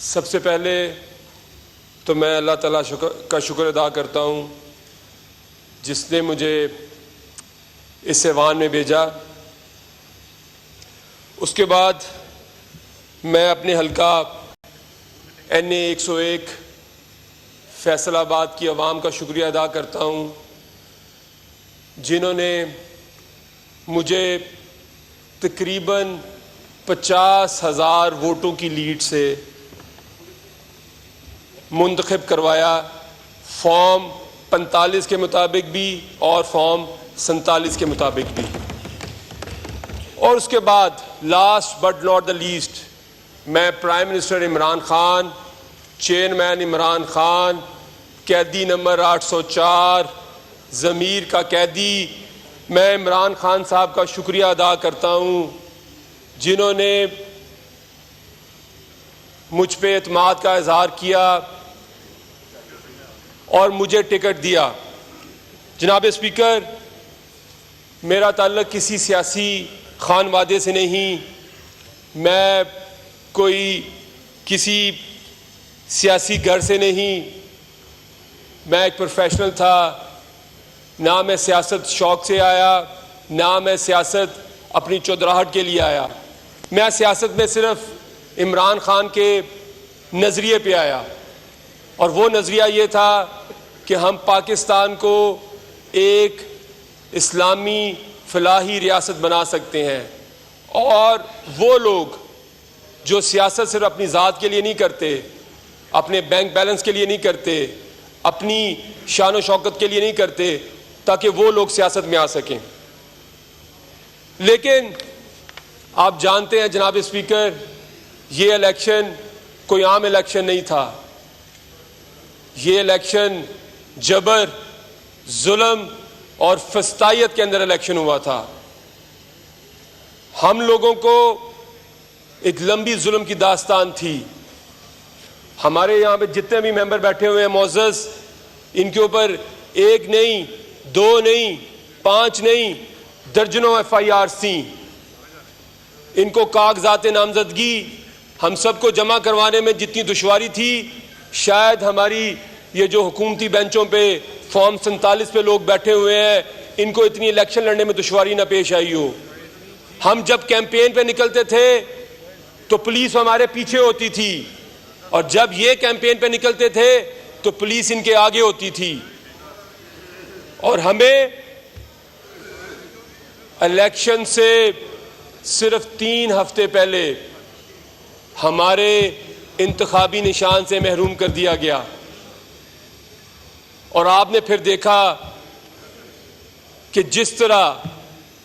सबसे पहले तो मैं अल्लाह ताला का शुक्र अदा करता हूँ जिसने मुझे इस ऐवान में भेजा। उसके बाद मैं अपने हल्का NA 101 फैसलाबाद की आवाम का शुक्रिया अदा करता हूँ जिन्होंने मुझे तकरीबन 50,000 वोटों की लीड से मुंतखब करवाया, फॉर्म 45 के मुताबिक भी और फॉर्म 47 के मुताबिक भी। और उसके बाद last but not the least मैं prime minister Imran Khan, chairman Imran Khan, कैदी नंबर 804 ज़मीर का कैदी, मैं इमरान खान साहब का शुक्रिया अदा करता हूँ जिन्होंने मुझ पे एतमाद का इजहार किया और मुझे टिकट दिया। जनाब स्पीकर, मेरा ताल्लुक किसी सियासी खानवादे से नहीं, मैं कोई किसी सियासी घर से नहीं, मैं एक प्रोफेशनल था। ना मैं सियासत शौक़ से आया, ना मैं सियासत अपनी चौधराहट के लिए आया। मैं सियासत में सिर्फ इमरान खान के नज़रिए पे आया और वो नज़रिया ये था कि हम पाकिस्तान को एक इस्लामी फलाही रियासत बना सकते हैं। और वो लोग जो सियासत सिर्फ अपनी ज़ात के लिए नहीं करते, अपने बैंक बैलेंस के लिए नहीं करते, अपनी शान व शौकत के लिए नहीं करते, ताकि वो लोग सियासत में आ सकें। लेकिन आप जानते हैं जनाब स्पीकर, ये इलेक्शन कोई आम इलेक्शन नहीं था। ये इलेक्शन जबर, जुल्म और फस्तायत के अंदर इलेक्शन हुआ था। हम लोगों को एक लंबी जुल्म की दास्तान थी। हमारे यहाँ पे जितने भी मेंबर बैठे हुए हैं मोअज़्ज़ज़, इनके ऊपर एक नहीं, दो नहीं, 5 नहीं, दर्जनों FIRs थी। इनको कागजात नामजदगी हम सबको जमा करवाने में जितनी दुश्वारी थी, शायद हमारी ये जो हुकूमती बेंचों पे फॉर्म 47 पे लोग बैठे हुए हैं, इनको इतनी इलेक्शन लड़ने में दुश्वारी ना पेश आई हो। हम जब कैंपेन पे निकलते थे तो पुलिस हमारे पीछे होती थी, और जब ये कैंपेन पे निकलते थे तो पुलिस इनके आगे होती थी। और हमें इलेक्शन से सिर्फ 3 हफ्ते पहले हमारे इंतखाबी निशान से महरूम कर दिया गया। और आपने फिर देखा कि जिस तरह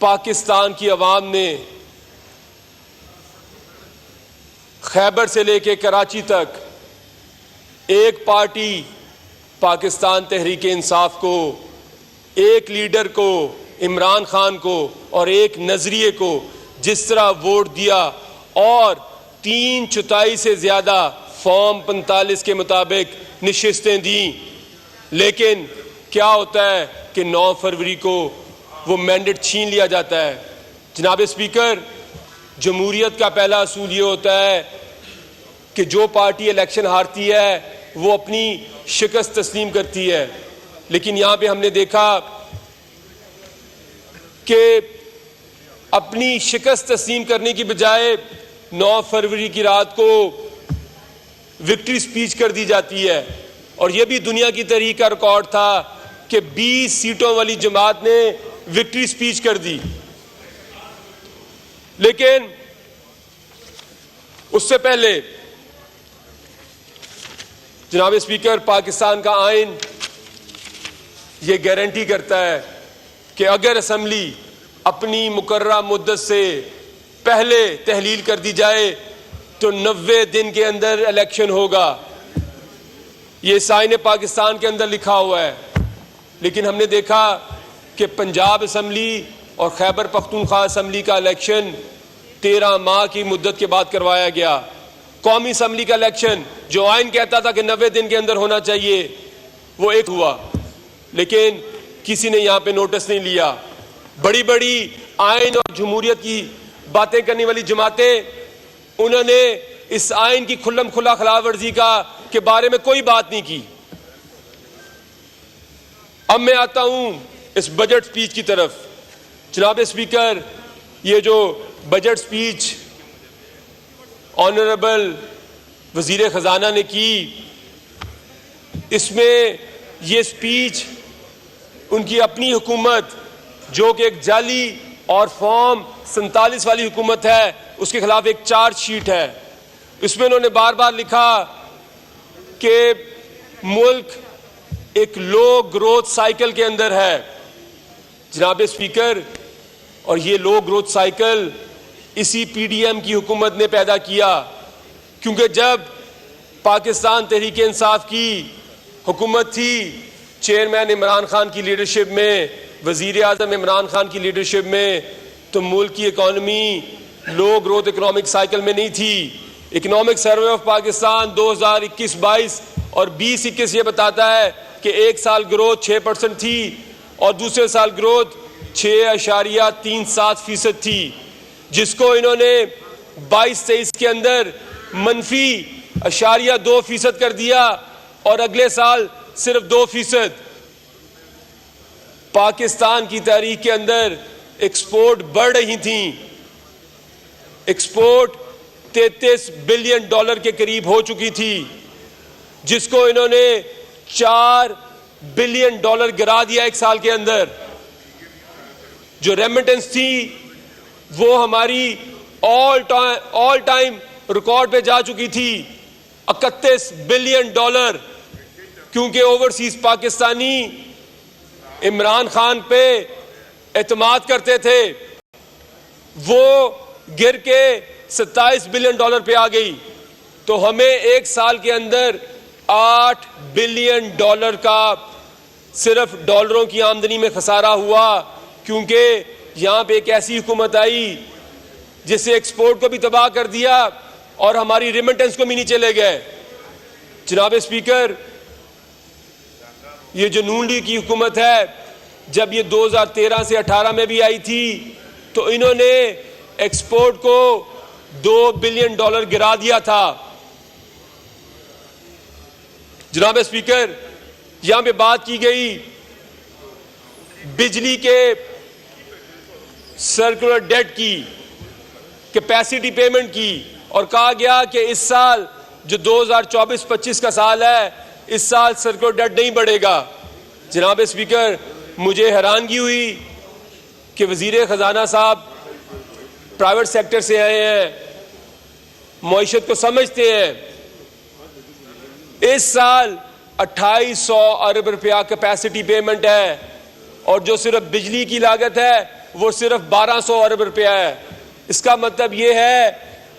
पाकिस्तान की आवाम ने खैबर से लेके कराची तक एक पार्टी पाकिस्तान तहरीक इंसाफ को, एक लीडर को इमरान खान को और एक नजरिए को जिस तरह वोट दिया और 3/4 से ज्यादा फॉर्म 45 के मुताबिक निशिस्तें दी। लेकिन क्या होता है कि 9 फरवरी को वो मैंडेट छीन लिया जाता है। जनाब स्पीकर, जमहूरियत का पहला असूल ये होता है कि जो पार्टी इलेक्शन हारती है वो अपनी शिकस्त तस्लीम करती है। लेकिन यहाँ पे हमने देखा कि अपनी शिकस्त तस्लीम करने की बजाय 9 फरवरी की रात को विक्ट्री स्पीच कर दी जाती है। और यह भी दुनिया की तारीख का रिकॉर्ड था कि 20 सीटों वाली जमात ने विक्ट्री स्पीच कर दी। लेकिन उससे पहले जनाब स्पीकर, पाकिस्तान का आइन ये गारंटी करता है कि अगर असम्बली अपनी मुकर्ररा मुद्दत से पहले तहलील कर दी जाए तो 90 दिन के अंदर इलेक्शन होगा। ये साइन पाकिस्तान के अंदर लिखा हुआ है। लेकिन हमने देखा कि पंजाब असम्बली और खैबर पख्तूनख्वा असम्बली का इलेक्शन 13 माह की मुद्दत के बाद करवाया गया। कौमी असम्बली का इलेक्शन जो आइन कहता था कि 90 दिन के अंदर होना चाहिए, वो एक हुआ। लेकिन किसी ने यहाँ पे नोटिस नहीं लिया। बड़ी बड़ी आइन और जमहूरियत की बातें करने वाली जमातें, उन्होंने इस आइन की खुल्लम खुला खिलाफ वर्जी का के बारे में कोई बात नहीं की। अब मैं आता हूं इस बजट स्पीच की तरफ। जनाब स्पीकर, ये जो बजट स्पीच ऑनरेबल वजीर खजाना ने की, इसमें ये स्पीच उनकी अपनी हुकूमत, जो कि एक जाली और फॉर्म 47 वाली हुकूमत है, उसके खिलाफ एक चार्जशीट है। इसमें उन्होंने बार बार लिखा कि मुल्क एक लो ग्रोथ साइकिल के अंदर है। जनाब स्पीकर, और ये लो ग्रोथ साइकिल इसी पीडीएम की हुकूमत ने पैदा किया, क्योंकि जब पाकिस्तान तहरीक इंसाफ की हुकूमत थी, चेयरमैन इमरान खान की लीडरशिप में, वजीर आज़म इमरान खान की लीडरशिप में, तो मुल्क की इकॉनमी लो ग्रोथ इकोनॉमिक साइकिल में नहीं थी। इकोनॉमिक सर्वे ऑफ पाकिस्तान 2021-22 और 20-21 ये बताता है कि एक साल ग्रोथ 6% थी और दूसरे साल ग्रोथ 6.37% थी, जिसको इन्होंने 22-23 के अंदर -0.2% कर दिया और अगले साल सिर्फ 2%। पाकिस्तान की तारीख के अंदर एक्सपोर्ट बढ़ रही थी। एक्सपोर्ट $33 बिलियन के करीब हो चुकी थी, जिसको इन्होंने $4 बिलियन गिरा दिया एक साल के अंदर। जो रेमिटेंस थी वो हमारी ऑल टाइम रिकॉर्ड पे जा चुकी थी, $31 बिलियन, क्योंकि ओवरसीज पाकिस्तानी इमरान खान पे एतमाद करते थे। वो गिर के $27 बिलियन पे आ गई। तो हमें एक साल के अंदर $8 बिलियन का सिर्फ डॉलरों की आमदनी में खसारा हुआ, क्योंकि यहां पे एक ऐसी हुकूमत आई जिससे एक्सपोर्ट को भी तबाह कर दिया और हमारी रेमिटेंस को भी नीचे ले गए। जनाब स्पीकर, ये जो नून लीग की हुकूमत है, जब ये 2013 से 18 में भी आई थी, तो इन्होंने एक्सपोर्ट को $2 बिलियन गिरा दिया था। जनाब स्पीकर, यहां पे बात की गई बिजली के सर्कुलर डेट की, कैपेसिटी पेमेंट की, और कहा गया कि इस साल जो 2024-25 का साल है, इस साल सर्कुलर डेट नहीं बढ़ेगा। जनाब स्पीकर, मुझे हैरानगी हुई कि वजीर खजाना साहब प्राइवेट सेक्टर से आए हैं, मईशत को समझते हैं। इस साल 2800 अरब रुपया कैपेसिटी पेमेंट है और जो सिर्फ बिजली की लागत है वो सिर्फ 1200 अरब रुपया है। इसका मतलब ये है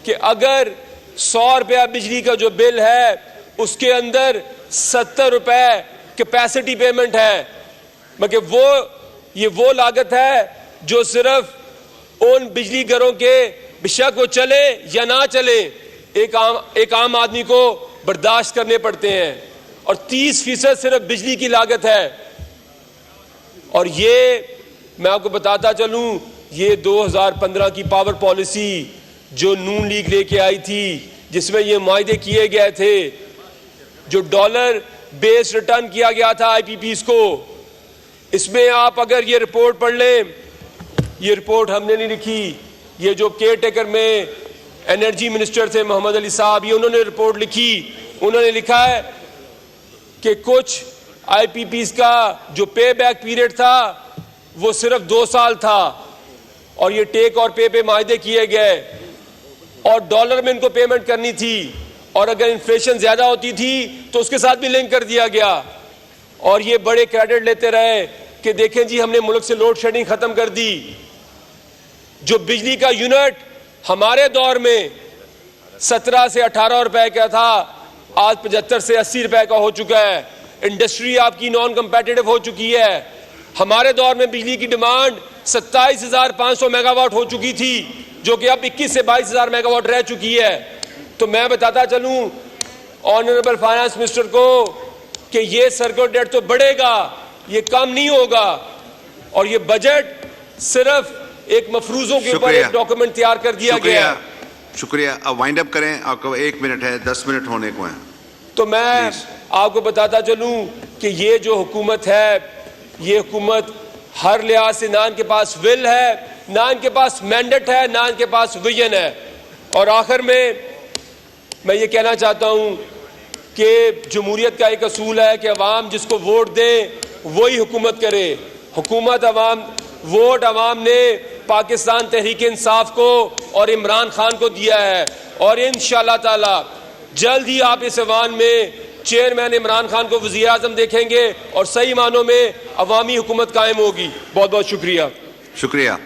कि अगर 100 रुपया बिजली का जो बिल है, उसके अंदर 70 रुपए कैपेसिटी पेमेंट है, मगर ये वो लागत है जो सिर्फ उन बिजली घरों के, बेशक वो चले या ना चले, एक आम आदमी को बर्दाश्त करने पड़ते हैं, और 30% सिर्फ बिजली की लागत है। और ये मैं आपको बताता चलूं, ये 2015 की पावर पॉलिसी जो नून लीग लेके आई थी, जिसमें ये मुआहदे किए गए थे, जो डॉलर बेस्ड रिटर्न किया गया था आईपीपीस को, इसमें आप अगर ये रिपोर्ट पढ़ लें, ये रिपोर्ट हमने नहीं लिखी, ये जो केयर टेकर में एनर्जी मिनिस्टर थे मोहम्मद अली साहब, ये उन्होंने रिपोर्ट लिखी। उन्होंने लिखा है कि कुछ आईपीपीस का जो पे बैक पीरियड था वो सिर्फ 2 साल था, और ये टेक और पे मायदे किए गए, और डॉलर में इनको पेमेंट करनी थी, और अगर इन्फ्लेशन ज्यादा होती थी तो उसके साथ भी लिंक कर दिया गया। और ये बड़े क्रेडिट लेते रहे कि देखें जी, हमने मुल्क से लोड शेडिंग खत्म कर दी। जो बिजली का यूनिट हमारे दौर में 17 से 18 रुपए का था, आज 75 से 80 रुपए का हो चुका है। इंडस्ट्री आपकी नॉन कंपेटिटिव हो चुकी है। हमारे दौर में बिजली की डिमांड 27,500 मेगावाट हो चुकी थी, जो कि अब 21 से 22,000 मेगावाट रह चुकी है। तो मैं बताता चलूं ऑनरेबल फाइनेंस मिनिस्टर को कि ये सर्कुलर डेट तो बढ़ेगा, ये कम नहीं होगा, और ये बजट सिर्फ एक मफरूजों के ऊपर एक डॉक्यूमेंट तैयार कर दिया गया। शुक्रिया। अब वाइंड अप करें, आपको 1 मिनट है, 10 मिनट होने को हैं। तो मैं आपको बताता चलूं कि ये जो हुकूमत है, ये हुकूमत हर लिहाज से ना इनके पास विल है, ना इनके पास मैंडेट है, ना इनके पास विजन है। और आखिर में मैं ये कहना चाहता हूं कि जमहूरियत का एक असूल है कि अवाम जिसको वोट दे वही हुकूमत करे। हुकूमत अवाम, वोट अवाम ने पाकिस्तान तहरीक इंसाफ को और इमरान खान को दिया है, और इंशाअल्लाह ताला जल्द ही आप इस ऐवान में चेयरमैन इमरान खान को वज़ीर आज़म देखेंगे और सही मानों में अवामी हुकूमत कायम होगी। बहुत बहुत शुक्रिया। शुक्रिया।